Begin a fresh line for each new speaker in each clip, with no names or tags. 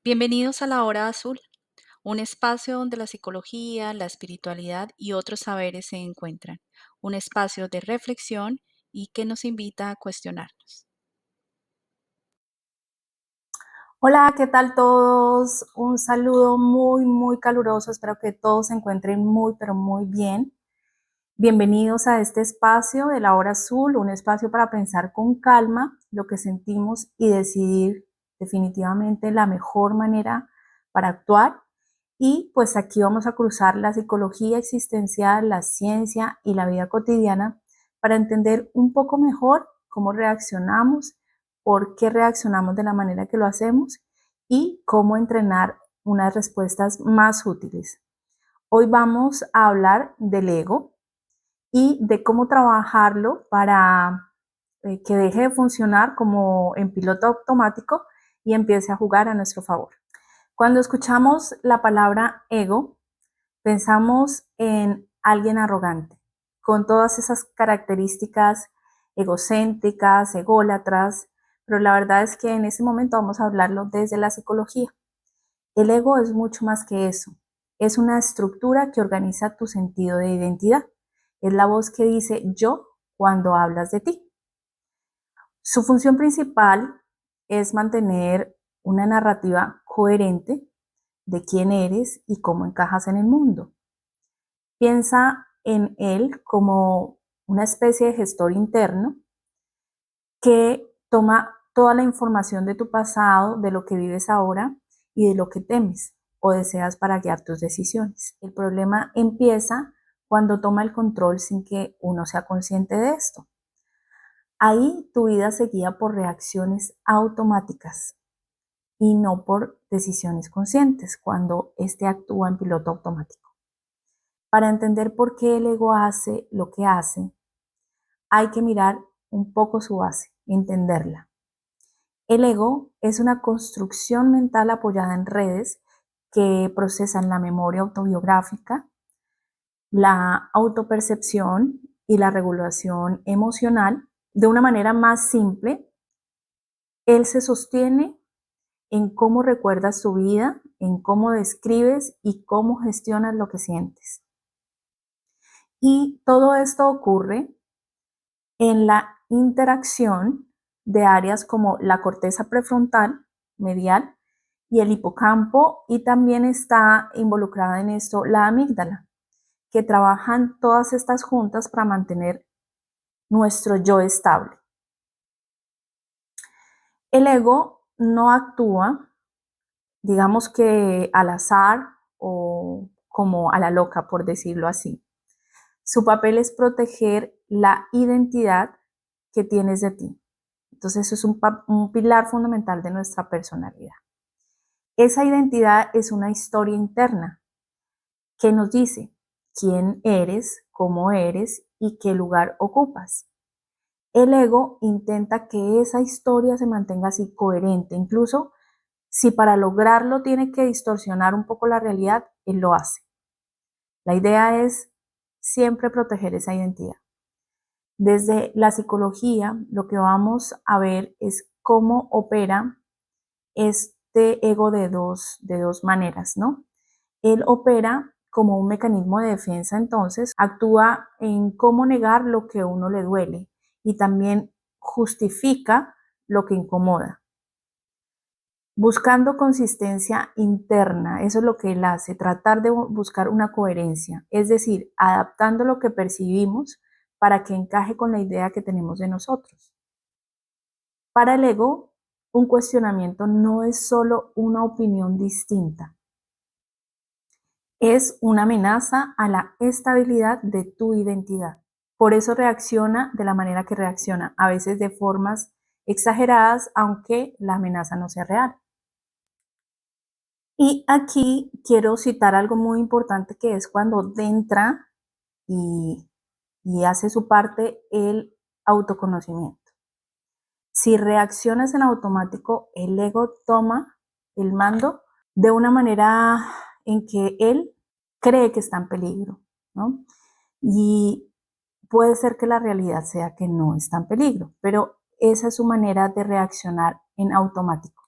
Bienvenidos a la Hora Azul, un espacio donde la psicología, la espiritualidad y otros saberes se encuentran, un espacio de reflexión y que nos invita a cuestionarnos.
Hola, ¿qué tal todos? Un saludo muy caluroso. Espero que todos se encuentren muy, pero muy bien. Bienvenidos a este espacio de la Hora Azul, un espacio para pensar con calma lo que sentimos y decidir definitivamente la mejor manera para actuar. Y pues aquí vamos a cruzar la psicología existencial, la ciencia y la vida cotidiana para entender un poco mejor cómo reaccionamos, por qué reaccionamos de la manera que lo hacemos y cómo entrenar unas respuestas más útiles. Hoy vamos a hablar del ego y de cómo trabajarlo para que deje de funcionar como en piloto automático y empiece a jugar a nuestro favor. Cuando escuchamos la palabra ego, pensamos en alguien arrogante, con todas esas características egocéntricas, ególatras, pero la verdad es que en este momento vamos a hablarlo desde la psicología. El ego es mucho más que eso. Es una estructura que organiza tu sentido de identidad. Es la voz que dice yo cuando hablas de ti. Su función principal es mantener una narrativa coherente de quién eres y cómo encajas en el mundo. Piensa en él como una especie de gestor interno que toma toda la información de tu pasado, de lo que vives ahora y de lo que temes o deseas para guiar tus decisiones. El problema empieza cuando toma el control sin que uno sea consciente de esto. Ahí tu vida se guía por reacciones automáticas y no por decisiones conscientes cuando éste actúa en piloto automático. Para entender por qué el ego hace lo que hace, hay que mirar un poco su base, entenderla. El ego es una construcción mental apoyada en redes que procesan la memoria autobiográfica, la autopercepción y la regulación emocional de una manera más simple. Él se sostiene en cómo recuerdas tu vida, en cómo describes y cómo gestionas lo que sientes. Y todo esto ocurre en la interacción de áreas como la corteza prefrontal, medial, y el hipocampo, y también está involucrada en esto la amígdala, que trabajan todas estas juntas para mantener nuestro yo estable. El ego no actúa, digamos que al azar o como a la loca, por decirlo así. Su papel es proteger la identidad que tienes de ti. Entonces, eso es un pilar fundamental de nuestra personalidad. Esa identidad es una historia interna que nos dice quién eres, cómo eres y qué lugar ocupas. El ego intenta que esa historia se mantenga así coherente, incluso si para lograrlo tiene que distorsionar un poco la realidad, él lo hace. La idea es siempre proteger esa identidad. Desde la psicología, lo que vamos a ver es cómo opera este ego de dos maneras, ¿no? Él opera como un mecanismo de defensa, entonces actúa en cómo negar lo que a uno le duele y también justifica lo que incomoda. Buscando consistencia interna, eso es lo que él hace, tratar de buscar una coherencia, es decir, adaptando lo que percibimos para que encaje con la idea que tenemos de nosotros. Para el ego, un cuestionamiento no es solo una opinión distinta, es una amenaza a la estabilidad de tu identidad. Por eso reacciona de la manera que reacciona, a veces de formas exageradas, aunque la amenaza no sea real. Y aquí quiero citar algo muy importante que es cuando entra y, y hace su parte el autoconocimiento. Si reaccionas en automático, el ego toma el mando de una manera en que él cree que está en peligro, ¿no? Y puede ser que la realidad sea que no está en peligro, pero esa es su manera de reaccionar en automático.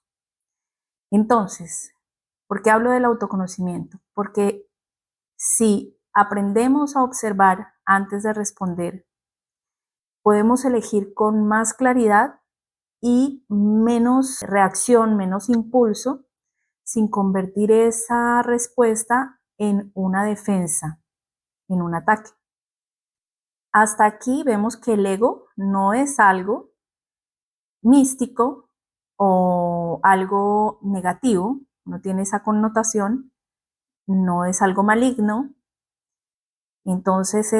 Entonces, ¿por qué hablo del autoconocimiento? Porque si aprendemos a observar antes de responder, podemos elegir con más claridad y menos reacción, menos impulso, sin convertir esa respuesta en una defensa, en un ataque. Hasta aquí vemos que el ego no es algo místico o algo negativo, no tiene esa connotación, no es algo maligno. Entonces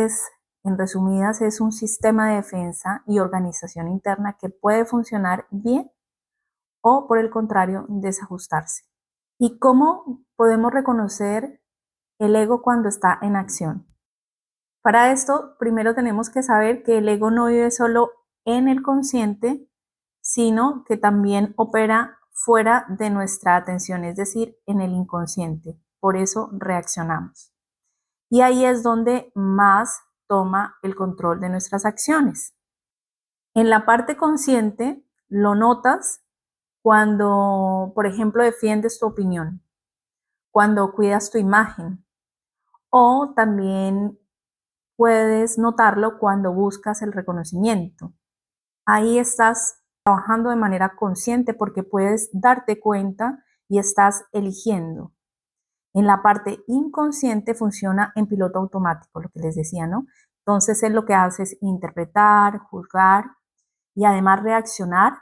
en resumidas, es un sistema de defensa y organización interna que puede funcionar bien o, por el contrario, desajustarse. ¿Y cómo podemos reconocer el ego cuando está en acción? Para esto, primero tenemos que saber que el ego no vive solo en el consciente, sino que también opera fuera de nuestra atención, es decir, en el inconsciente. Por eso reaccionamos. Y ahí es donde más toma el control de nuestras acciones. En la parte consciente lo notas cuando, por ejemplo, defiendes tu opinión, cuando cuidas tu imagen, o también puedes notarlo cuando buscas el reconocimiento. Ahí estás trabajando de manera consciente porque puedes darte cuenta y estás eligiendo. En la parte inconsciente funciona en piloto automático, lo que les decía, ¿no? Entonces él lo que hace es interpretar, juzgar y además reaccionar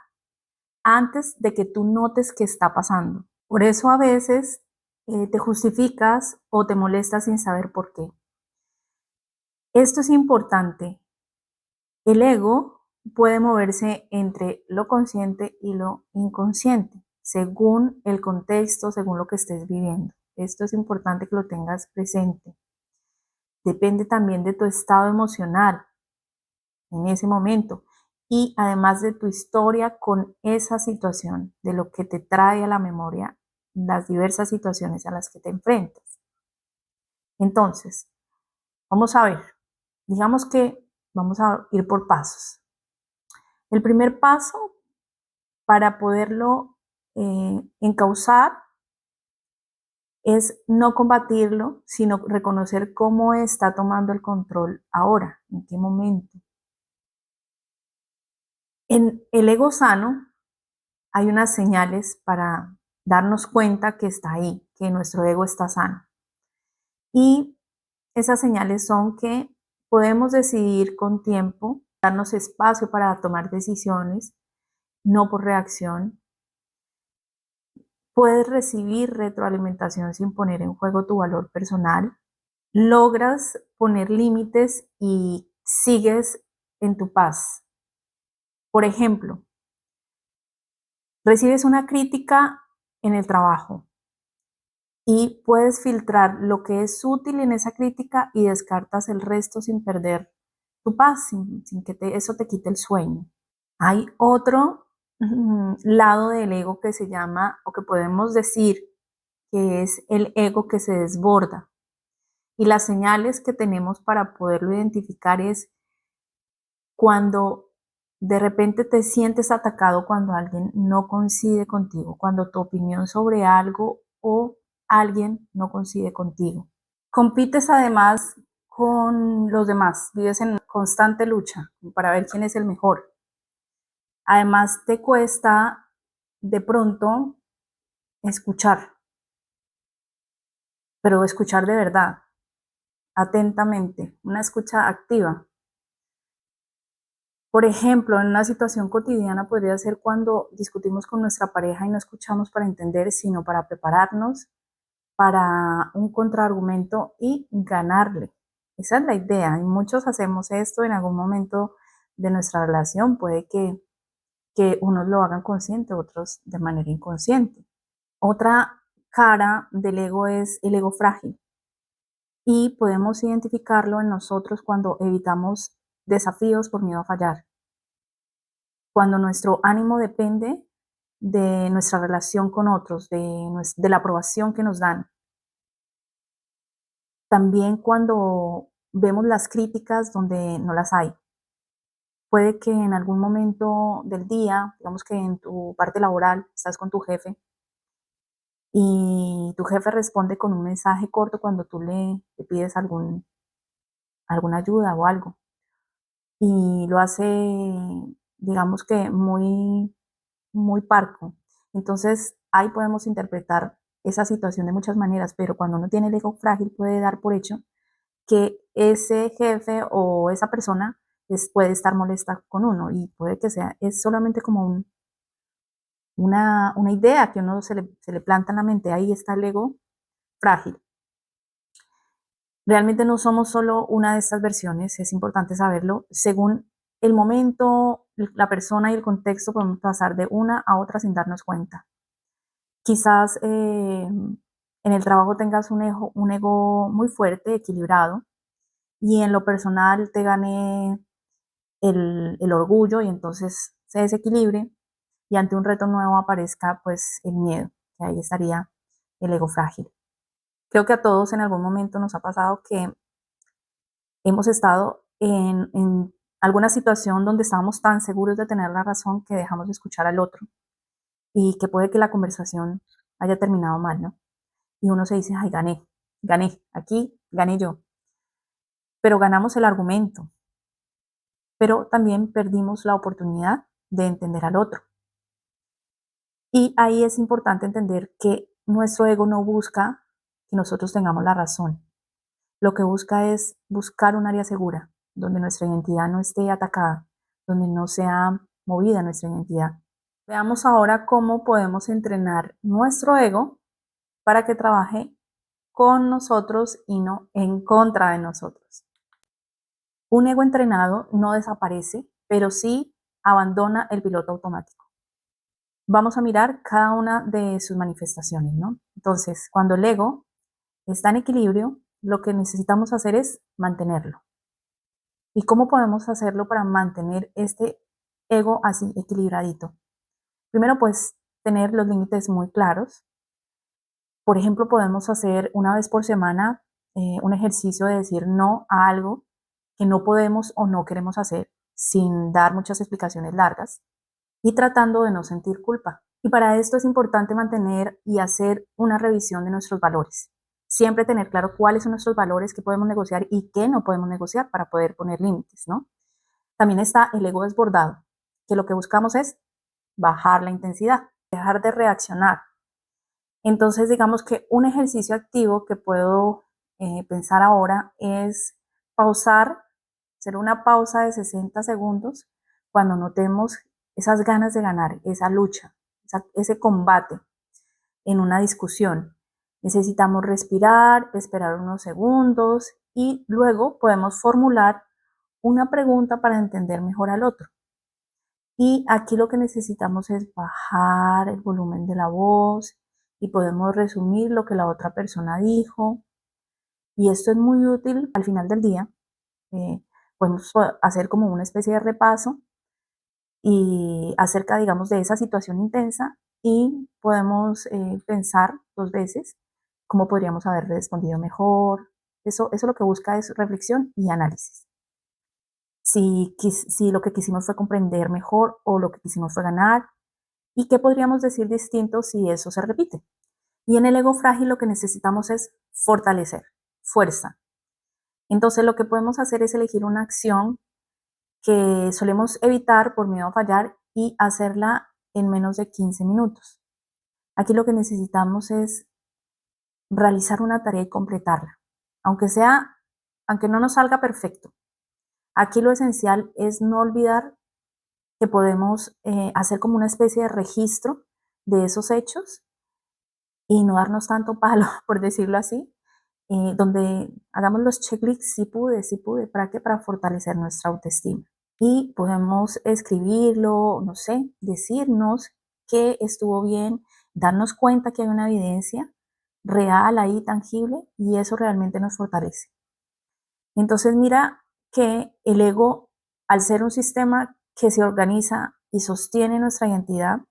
antes de que tú notes qué está pasando. Por eso a veces te justificas o te molestas sin saber por qué. Esto es importante. El ego puede moverse entre lo consciente y lo inconsciente, según el contexto, según lo que estés viviendo. Esto es importante que lo tengas presente. Depende también de tu estado emocional en ese momento y además de tu historia con esa situación, de lo que te trae a la memoria las diversas situaciones a las que te enfrentas. Entonces, vamos a ver, digamos que vamos a ir por pasos. El primer paso para poderlo encauzar es no combatirlo, sino reconocer cómo está tomando el control ahora, en qué momento. En el ego sano hay unas señales para darnos cuenta que está ahí, que nuestro ego está sano. Y esas señales son que podemos decidir con tiempo, darnos espacio para tomar decisiones, no por reacción. Puedes recibir retroalimentación sin poner en juego tu valor personal. Logras poner límites y sigues en tu paz. Por ejemplo, recibes una crítica en el trabajo y puedes filtrar lo que es útil en esa crítica y descartas el resto sin perder tu paz, sin que eso te quite el sueño. Hay otro lado del ego que se llama, o que podemos decir, que es el ego que se desborda. Y las señales que tenemos para poderlo identificar es cuando de repente te sientes atacado cuando alguien no coincide contigo, cuando tu opinión sobre algo o alguien no coincide contigo. Compites además con los demás, vives en constante lucha para ver quién es el mejor. Además te cuesta de pronto escuchar, pero escuchar de verdad, atentamente, una escucha activa. Por ejemplo, en una situación cotidiana podría ser cuando discutimos con nuestra pareja y no escuchamos para entender, sino para prepararnos para un contraargumento y ganarle. Esa es la idea. Y muchos hacemos esto en algún momento de nuestra relación. Puede que unos lo hagan consciente, otros de manera inconsciente. Otra cara del ego es el ego frágil. Y podemos identificarlo en nosotros cuando evitamos desafíos por miedo a fallar. Cuando nuestro ánimo depende de nuestra relación con otros, de la aprobación que nos dan. También cuando vemos las críticas donde no las hay. Puede que en algún momento del día, digamos que en tu parte laboral, estás con tu jefe y tu jefe responde con un mensaje corto cuando tú le pides alguna ayuda o algo. Y lo hace, digamos que muy parco. Entonces, ahí podemos interpretar esa situación de muchas maneras, pero cuando uno tiene el ego frágil puede dar por hecho que ese jefe o esa persona puede estar molesta con uno y puede que sea, es solamente como una idea que uno se le planta en la mente, ahí está el ego frágil. Realmente no somos solo una de estas versiones, es importante saberlo. Según el momento, la persona y el contexto, podemos pasar de una a otra sin darnos cuenta. Quizás en el trabajo tengas un ego muy fuerte, equilibrado, y en lo personal te gane el orgullo y entonces se desequilibre y ante un reto nuevo aparezca pues el miedo, que ahí estaría el ego frágil. Creo que a todos en algún momento nos ha pasado que hemos estado en alguna situación donde estábamos tan seguros de tener la razón que dejamos de escuchar al otro y que puede que la conversación haya terminado mal, ¿no? Y uno se dice, ay, gané, aquí gané yo. Pero ganamos el argumento, pero también perdimos la oportunidad de entender al otro. Y ahí es importante entender que nuestro ego no busca que nosotros tengamos la razón. Lo que busca es buscar un área segura, donde nuestra identidad no esté atacada, donde no sea movida nuestra identidad. Veamos ahora cómo podemos entrenar nuestro ego para que trabaje con nosotros y no en contra de nosotros. Un ego entrenado no desaparece, pero sí abandona el piloto automático. Vamos a mirar cada una de sus manifestaciones, ¿no? Entonces, cuando el ego está en equilibrio, lo que necesitamos hacer es mantenerlo. ¿Y cómo podemos hacerlo para mantener este ego así equilibradito? Primero, pues, tener los límites muy claros. Por ejemplo, podemos hacer una vez por semana un ejercicio de decir no a algo que no podemos o no queremos hacer sin dar muchas explicaciones largas y tratando de no sentir culpa. Y para esto es importante mantener y hacer una revisión de nuestros valores. Siempre tener claro cuáles son nuestros valores, qué podemos negociar y qué no podemos negociar para poder poner límites, ¿no? También está el ego desbordado, que lo que buscamos es bajar la intensidad, dejar de reaccionar. Entonces, digamos que un ejercicio activo que puedo pensar ahora es pausar, hacer una pausa de 60 segundos cuando notemos esas ganas de ganar, esa lucha, ese combate en una discusión. Necesitamos respirar, esperar unos segundos y luego podemos formular una pregunta para entender mejor al otro. Y aquí lo que necesitamos es bajar el volumen de la voz y podemos resumir lo que la otra persona dijo. Y esto es muy útil al final del día. Eh, Podemos hacer como una especie de repaso y acerca, digamos, de esa situación intensa y podemos pensar dos veces cómo podríamos haber respondido mejor. Eso lo que busca es reflexión y análisis. Si lo que quisimos fue comprender mejor o lo que quisimos fue ganar y qué podríamos decir distinto si eso se repite. Y en el ego frágil lo que necesitamos es fortalecer, fuerza. Entonces lo que podemos hacer es elegir una acción que solemos evitar por miedo a fallar y hacerla en menos de 15 minutos. Aquí lo que necesitamos es realizar una tarea y completarla, aunque sea, aunque no nos salga perfecto. Aquí lo esencial es no olvidar que podemos hacer como una especie de registro de esos hechos y no darnos tanto palo, por decirlo así, donde hagamos los checklists, si pude, ¿para qué? Para fortalecer nuestra autoestima. Y podemos escribirlo, no sé, decirnos que estuvo bien, darnos cuenta que hay una evidencia real ahí, tangible, y eso realmente nos fortalece. Entonces mira que el ego, al ser un sistema que se organiza y sostiene nuestra identidad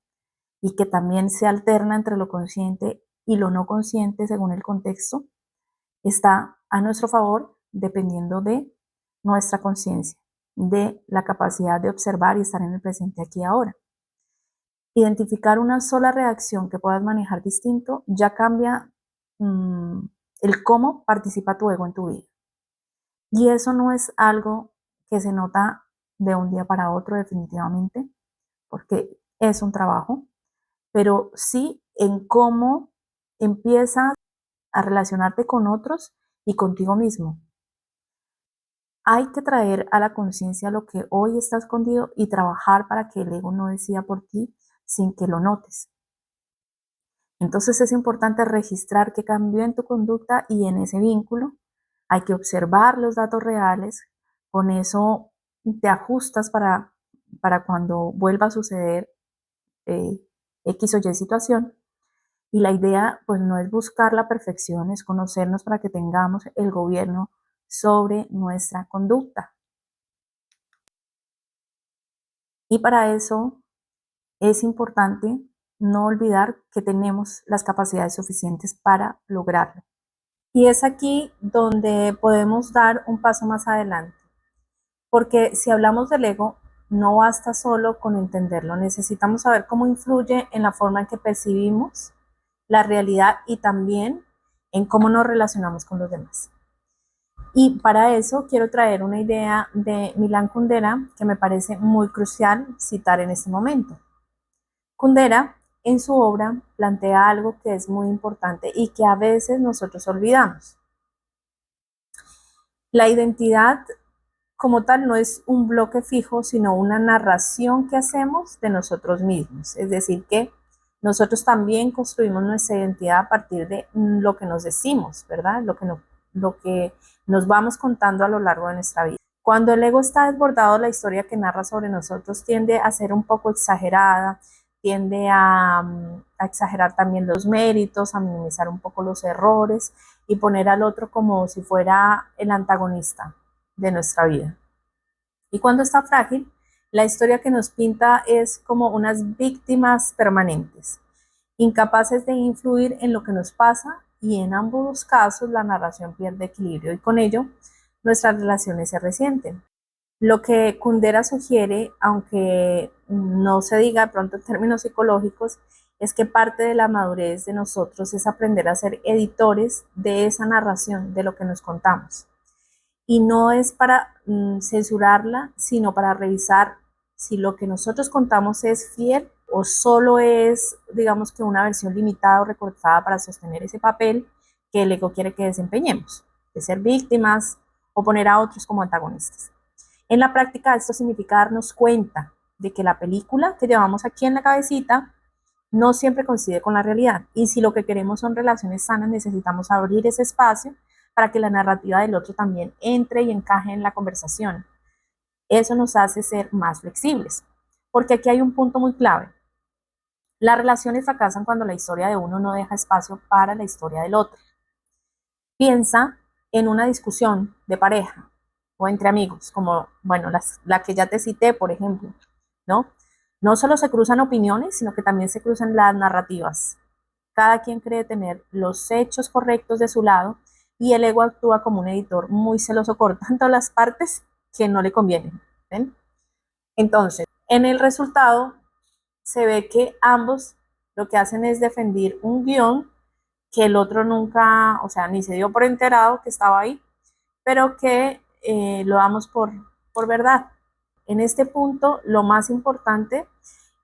y que también se alterna entre lo consciente y lo no consciente según el contexto, está a nuestro favor dependiendo de nuestra conciencia, de la capacidad de observar y estar en el presente aquí y ahora. Identificar una sola reacción que puedas manejar distinto ya cambia el cómo participa tu ego en tu vida. Y eso no es algo que se nota de un día para otro definitivamente, porque es un trabajo, pero sí en cómo empiezas a relacionarte con otros y contigo mismo. Hay que traer a la conciencia lo que hoy está escondido y trabajar para que el ego no decida por ti sin que lo notes. Entonces es importante registrar qué cambió en tu conducta y en ese vínculo. Hay que observar los datos reales. Con eso te ajustas para cuando vuelva a suceder eh, X o Y situación. Y la idea pues no es buscar la perfección, es conocernos para que tengamos el gobierno sobre nuestra conducta. Y para eso es importante no olvidar que tenemos las capacidades suficientes para lograrlo. Y es aquí donde podemos dar un paso más adelante, porque si hablamos del ego, no basta solo con entenderlo, necesitamos saber cómo influye en la forma en que percibimos la realidad y también en cómo nos relacionamos con los demás. Y para eso quiero traer una idea de Milan Kundera que me parece muy crucial citar en este momento. Kundera, en su obra, plantea algo que es muy importante y que a veces nosotros olvidamos. La identidad como tal no es un bloque fijo, sino una narración que hacemos de nosotros mismos. Es decir, que nosotros también construimos nuestra identidad a partir de lo que nos decimos, ¿verdad? Lo que nos vamos contando a lo largo de nuestra vida. Cuando el ego está desbordado, la historia que narra sobre nosotros tiende a ser un poco exagerada, tiende a exagerar también los méritos, a minimizar un poco los errores y poner al otro como si fuera el antagonista de nuestra vida. Y cuando está frágil, la historia que nos pinta es como unas víctimas permanentes, incapaces de influir en lo que nos pasa, y en ambos casos la narración pierde equilibrio y con ello nuestras relaciones se resienten. Lo que Kundera sugiere, aunque no se diga de pronto en términos psicológicos, es que parte de la madurez de nosotros es aprender a ser editores de esa narración, de lo que nos contamos. Y no es para censurarla, sino para revisar si lo que nosotros contamos es fiel o solo es, digamos que una versión limitada o recortada para sostener ese papel que el ego quiere que desempeñemos, de ser víctimas o poner a otros como antagonistas. En la práctica, esto significa darnos cuenta de que la película que llevamos aquí en la cabecita no siempre coincide con la realidad. Y si lo que queremos son relaciones sanas, necesitamos abrir ese espacio para que la narrativa del otro también entre y encaje en la conversación. Eso nos hace ser más flexibles. Porque aquí hay un punto muy clave. Las relaciones fracasan cuando la historia de uno no deja espacio para la historia del otro. Piensa en una discusión de pareja o entre amigos, como, bueno, la que ya te cité, por ejemplo, ¿no? No solo se cruzan opiniones, sino que también se cruzan las narrativas. Cada quien cree tener los hechos correctos de su lado y el ego actúa como un editor muy celoso cortando las partes que no le convienen. ¿Ven? Entonces, en el resultado se ve que ambos lo que hacen es defender un guión que el otro nunca, o sea, ni se dio por enterado que estaba ahí, pero que lo damos por verdad. En este punto, lo más importante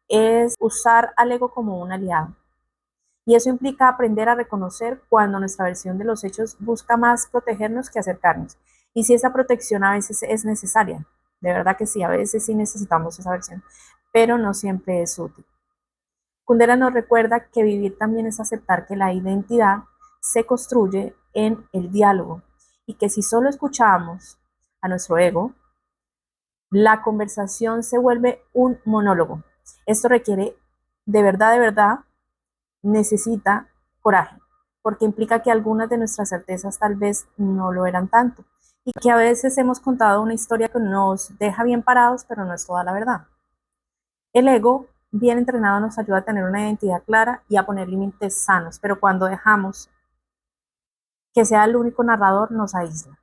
es usar al ego como un aliado. Y eso implica aprender a reconocer cuando nuestra versión de los hechos busca más protegernos que acercarnos. Y si esa protección a veces es necesaria, de verdad que sí, a veces sí necesitamos esa versión, pero no siempre es útil. Kundera nos recuerda que vivir también es aceptar que la identidad se construye en el diálogo y que si solo escuchamos a nuestro ego, la conversación se vuelve un monólogo. Esto requiere de verdad, necesita coraje, porque implica que algunas de nuestras certezas tal vez no lo eran tanto y que a veces hemos contado una historia que nos deja bien parados, pero no es toda la verdad. El ego, bien entrenado, nos ayuda a tener una identidad clara y a poner límites sanos, pero cuando dejamos que sea el único narrador, nos aísla.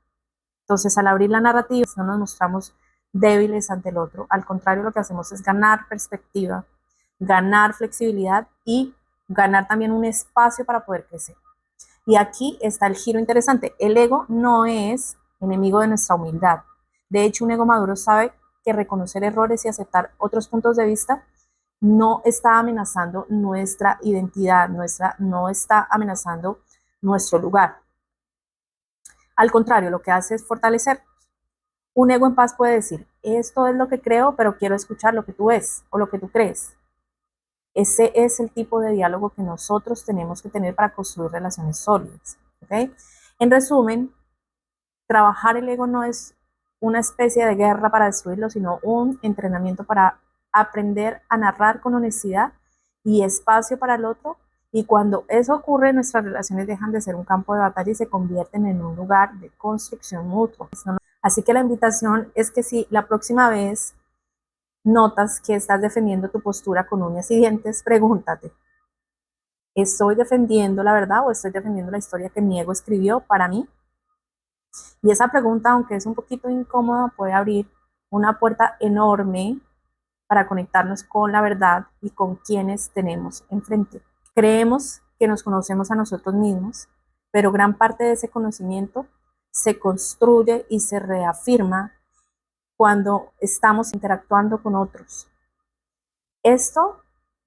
Entonces, al abrir la narrativa, no nos mostramos débiles ante el otro. Al contrario, lo que hacemos es ganar perspectiva ganar flexibilidad y ganar también un espacio para poder crecer. Y aquí está el giro interesante. El ego no es enemigo de nuestra humildad. De hecho, un ego maduro sabe que reconocer errores y aceptar otros puntos de vista no está amenazando nuestra identidad, no está amenazando nuestro lugar. Al contrario, lo que hace es fortalecer. Un ego en paz puede decir, esto es lo que creo, pero quiero escuchar lo que tú ves o lo que tú crees. Ese es el tipo de diálogo que nosotros tenemos que tener para construir relaciones sólidas. ¿Okay? En resumen, trabajar el ego no es una especie de guerra para destruirlo, sino un entrenamiento para aprender a narrar con honestidad y espacio para el otro. Y cuando eso ocurre, nuestras relaciones dejan de ser un campo de batalla y se convierten en un lugar de construcción mutua. Así que la invitación es que si la próxima vez notas que estás defendiendo tu postura con uñas y dientes, pregúntate, ¿estoy defendiendo la verdad o estoy defendiendo la historia que mi ego escribió para mí? Y esa pregunta, aunque es un poquito incómoda, puede abrir una puerta enorme para conectarnos con la verdad y con quienes tenemos enfrente. Creemos que nos conocemos a nosotros mismos, pero gran parte de ese conocimiento se construye y se reafirma cuando estamos interactuando con otros. Esto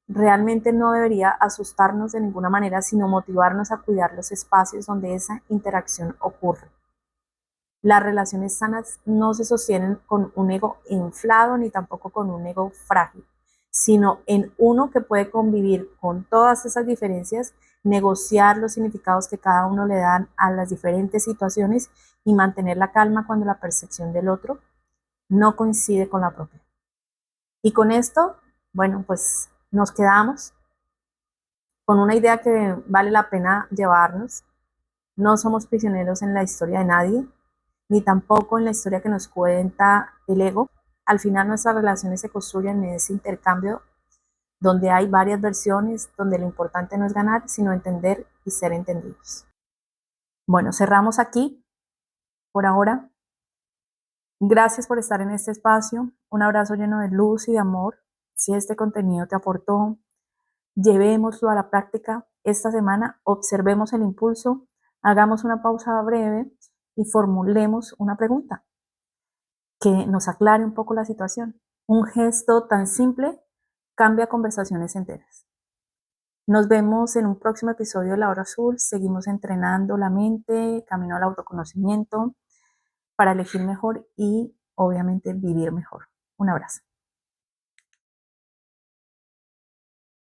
realmente no debería asustarnos de ninguna manera, sino motivarnos a cuidar los espacios donde esa interacción ocurre. Las relaciones sanas no se sostienen con un ego inflado ni tampoco con un ego frágil, sino en uno que puede convivir con todas esas diferencias, negociar los significados que cada uno le dan a las diferentes situaciones y mantener la calma cuando la percepción del otro no coincide con la propia. Y con esto, bueno, pues nos quedamos con una idea que vale la pena llevarnos. No somos prisioneros en la historia de nadie, ni tampoco en la historia que nos cuenta el ego. Al final nuestras relaciones se construyen en ese intercambio donde hay varias versiones, donde lo importante no es ganar, sino entender y ser entendidos. Bueno, cerramos aquí por ahora. Gracias por estar en este espacio. Un abrazo lleno de luz y de amor. Si este contenido te aportó, llevémoslo a la práctica esta semana, observemos el impulso, hagamos una pausa breve y formulemos una pregunta que nos aclare un poco la situación. Un gesto tan simple cambia conversaciones enteras. Nos vemos en un próximo episodio de La Hora Azul. Seguimos entrenando la mente, camino al autoconocimiento para elegir mejor y obviamente vivir mejor. Un abrazo.